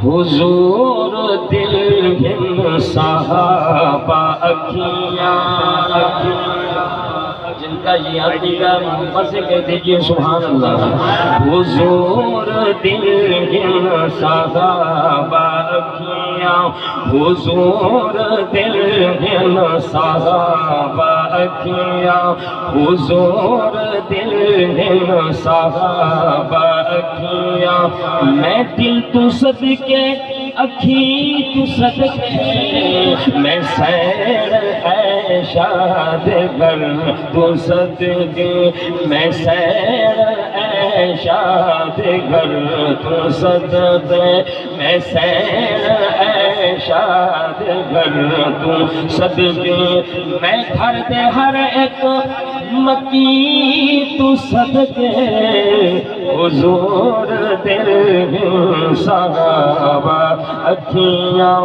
حضور دل ہن صحابہ اکھیاں جن کا یہ عقیدہ محبت سے کہہ دیجئے سبحان اللہ. حضور دل ہن صحابہ اکھیاں حضور دل ہن صحابہ اکھیاں حضور دل ہن صحابہ اکھیاں میں دل تو صدقے اکھی تو صدقے میں سیر ہے شاد گر تو صدقے میں سیر ہے شاد گر تو صدقے میں سیر ہے شاد گر تو صدقے میں گھر دے ہر ایک مکی تو صدقے حضور دل ہن صحابہ اکھیاں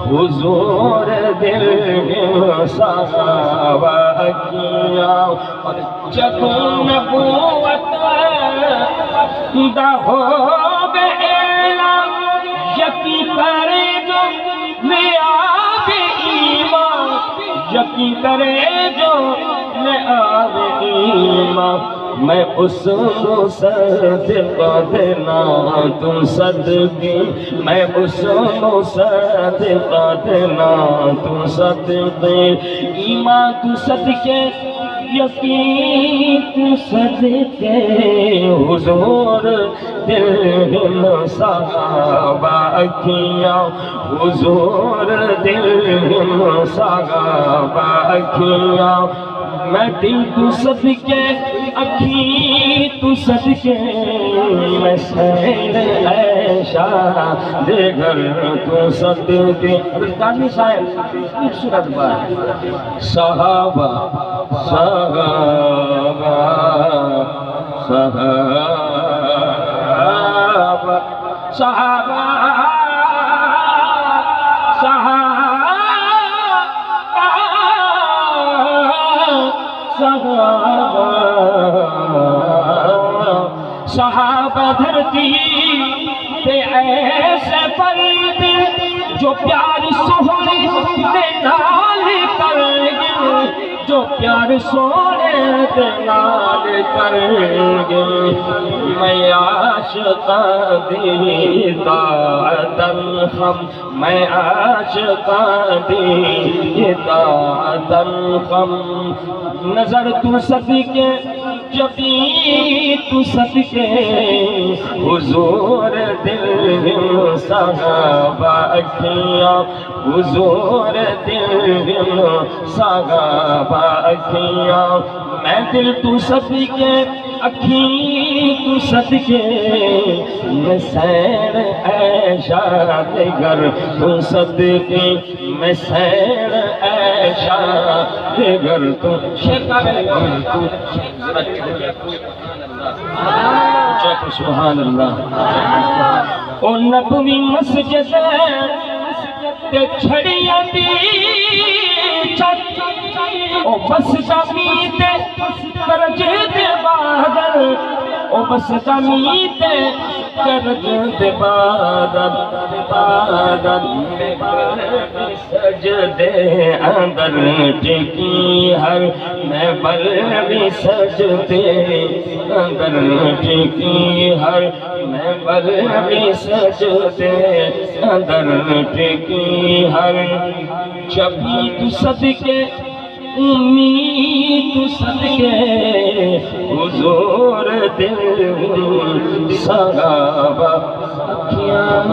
حضور دل ہن صحابہ اکھیاں جب نبوت دا ہو بے اعلان یقی کرے جو میں آب ایمان یقی کرے جو میں آب ایمان میں اس صدقہ دینا تو صدقے میں اس صدقہ دینا تو صدقے ایمان تو صدقے یقین تو صدقے حضور دل ہن صحابہ اکھیاں حضور دل ہن صحابہ اکھیاں میں دل تو صدقے اکھی تو صدقے میں سیر ہے شاد گر تو صدقے. رضدانی صاحب ایک سورت بار صحابہ صحابہ صحابہ صحابہ صحابہ دھرتی پہ ایسے فرد جو پیار سونے دے نال کر گئے جو پیار سونے دے نال کر گئے میں عاشقاں دی اطاعتاً خم میں عاشقاں دی اطاعتاً خم نظر تو صدقے جبیں تو صدقے حضور دل ہن صحابہ اکھیاں حضور دل ہن صحابہ اکھیاں میں دل تو صدقے اکھی تو صدقے میں سیر ہے شاد گر تو صدقے میں سیر ہے شاد گر تو سبحان اللہ. او نبوی مسجد تے چھڑیاں دی چھت او بس زمین تے کرج دے بادل او بس زمین تے کرج دے بادل بادل سجدے اندر ٹکی ہر میں بلوی سجدے اندر ٹکی ہر میں بلوی سجدے اندر ٹکی ہر جبھی تو صدقے امید تو صدقے حضور دل ہن صحابہ اکھیاں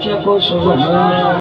چکو سبحان